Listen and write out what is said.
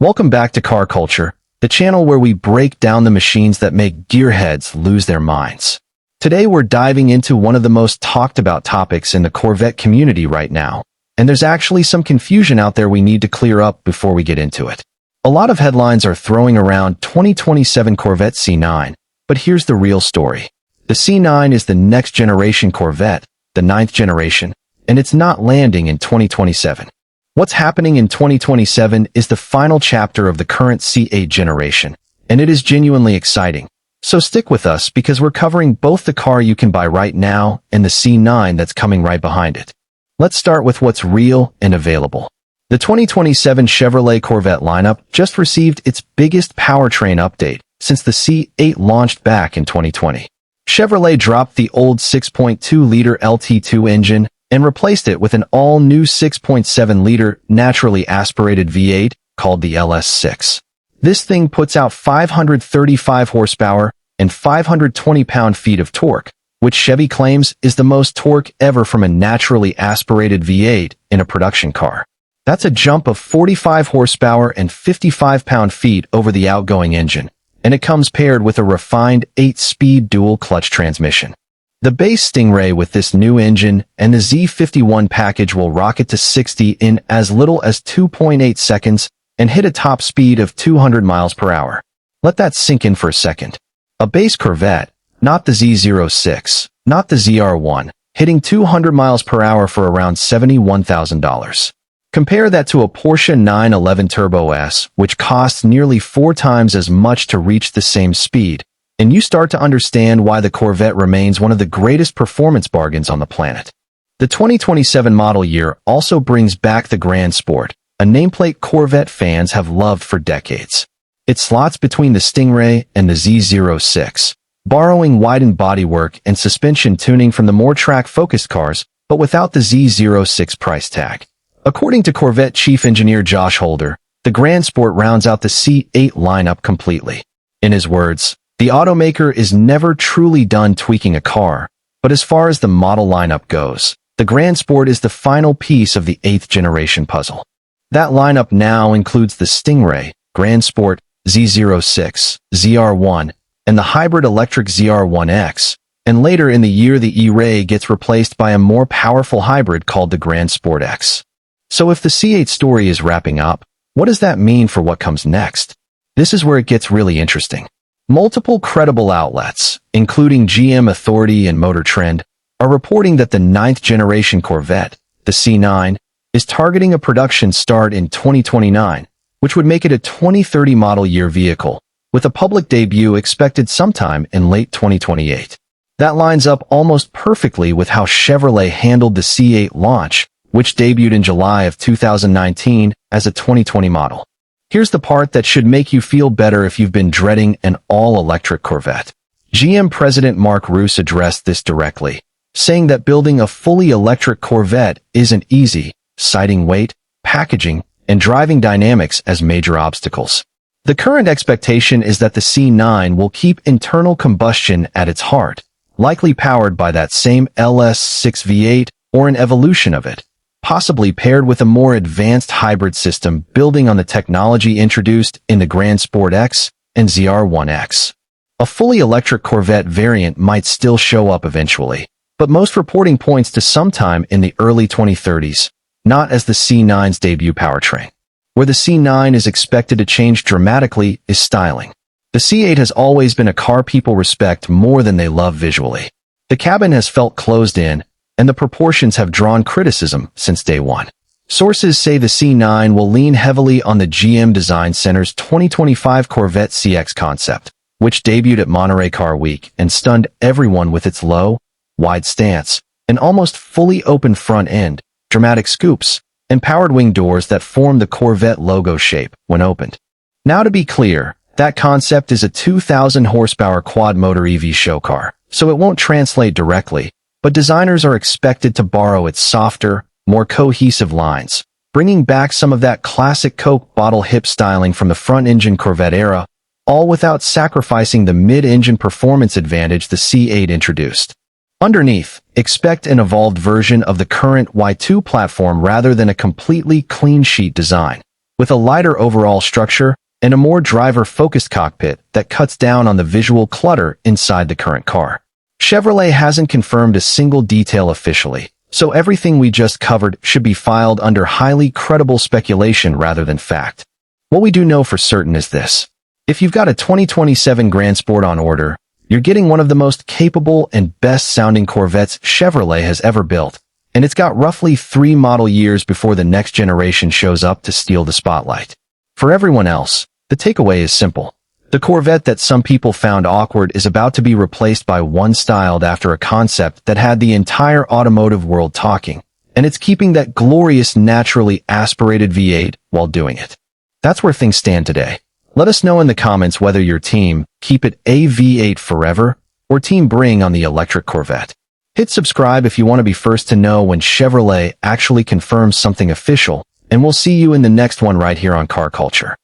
Welcome back to Car Culture, the channel where we break down the machines that make gearheads lose their minds. Today we're diving into one of the most talked about topics in the Corvette community right now, and there's actually some confusion out there we need to clear up before we get into it. A lot of headlines are throwing around 2027 Corvette C9, but here's the real story. The C9 is the next generation Corvette, the 9th generation, and it's not landing in 2027. What's happening in 2027 is the final chapter of the current C8 generation, and it is genuinely exciting. So stick with us because we're covering both the car you can buy right now and the C9 that's coming right behind it. Let's start with what's real and available. The 2027 Chevrolet Corvette lineup just received its biggest powertrain update since the C8 launched back in 2020. Chevrolet dropped the old 6.2-liter LT2 engine and replaced it with an all-new 6.7-liter naturally aspirated V8 called the LS6. This thing puts out 535 horsepower and 520 pound-feet of torque, which Chevy claims is the most torque ever from a naturally aspirated V8 in a production car. That's a jump of 45 horsepower and 55 pound-feet over the outgoing engine, and it comes paired with a refined 8-speed dual-clutch transmission. The base Stingray with this new engine and the Z51 package will rocket to 60 in as little as 2.8 seconds and hit a top speed of 200 miles per hour. Let that sink in for a second. A base Corvette, not the Z06, not the ZR1, hitting 200 miles per hour for around $71,000. Compare that to a Porsche 911 Turbo S, which costs nearly 4 times as much to reach the same speed, and you start to understand why the Corvette remains one of the greatest performance bargains on the planet. The 2027 model year also brings back the Grand Sport, a nameplate Corvette fans have loved for decades. It slots between the Stingray and the Z06, borrowing widened bodywork and suspension tuning from the more track-focused cars, but without the Z06 price tag. According to Corvette chief engineer Josh Holder, the Grand Sport rounds out the C8 lineup completely. In his words, the automaker is never truly done tweaking a car, but as far as the model lineup goes, the Grand Sport is the final piece of the 8th generation puzzle. That lineup now includes the Stingray, Grand Sport, Z06, ZR1, and the hybrid electric ZR1X, and later in the year the E-Ray gets replaced by a more powerful hybrid called the Grand Sport X. So if the C8 story is wrapping up, what does that mean for what comes next? This is where it gets really interesting. Multiple credible outlets, including GM Authority and Motor Trend, are reporting that the 9th generation Corvette, the C9, is targeting a production start in 2029, which would make it a 2030 model year vehicle, with a public debut expected sometime in late 2028. That lines up almost perfectly with how Chevrolet handled the C8 launch, which debuted in July of 2019 as a 2020 model. Here's the part that should make you feel better if you've been dreading an all-electric Corvette. GM President Mark Roos addressed this directly, saying that building a fully electric Corvette isn't easy, citing weight, packaging, and driving dynamics as major obstacles. The current expectation is that the C9 will keep internal combustion at its heart, likely powered by that same LS6 V8 or an evolution of it, possibly paired with a more advanced hybrid system building on the technology introduced in the Grand Sport X and ZR1X. A fully electric Corvette variant might still show up eventually, but most reporting points to sometime in the early 2030s, not as the C9's debut powertrain. Where the C9 is expected to change dramatically is styling. The C8 has always been a car people respect more than they love visually. The cabin has felt closed in, and the proportions have drawn criticism since day one. Sources say the C9 will lean heavily on the GM Design Center's 2025 Corvette CX concept, which debuted at Monterey Car Week and stunned everyone with its low, wide stance, an almost fully open front end, dramatic scoops, and powered wing doors that form the Corvette logo shape when opened. Now to be clear, that concept is a 2,000 horsepower quad-motor EV show car, so it won't translate directly, but designers are expected to borrow its softer, more cohesive lines, bringing back some of that classic Coke bottle hip styling from the front-engine Corvette era, all without sacrificing the mid-engine performance advantage the C8 introduced. Underneath, expect an evolved version of the current Y2 platform rather than a completely clean sheet design. with a lighter overall structure and a more driver-focused cockpit that cuts down on the visual clutter inside the current car. Chevrolet hasn't confirmed a single detail officially, so everything we just covered should be filed under highly credible speculation rather than fact. What we do know for certain is this. If you've got a 2027 Grand Sport on order, you're getting one of the most capable and best-sounding Corvettes Chevrolet has ever built, and it's got roughly 3 model years before the next generation shows up to steal the spotlight. For everyone else, the takeaway is simple. The Corvette that some people found awkward is about to be replaced by one styled after a concept that had the entire automotive world talking, and it's keeping that glorious naturally aspirated V8 while doing it. That's where things stand today. Let us know in the comments whether your team keep it a V8 forever or team bring on the electric Corvette. Hit subscribe if you want to be first to know when Chevrolet actually confirms something official, and we'll see you in the next one right here on Car Culture.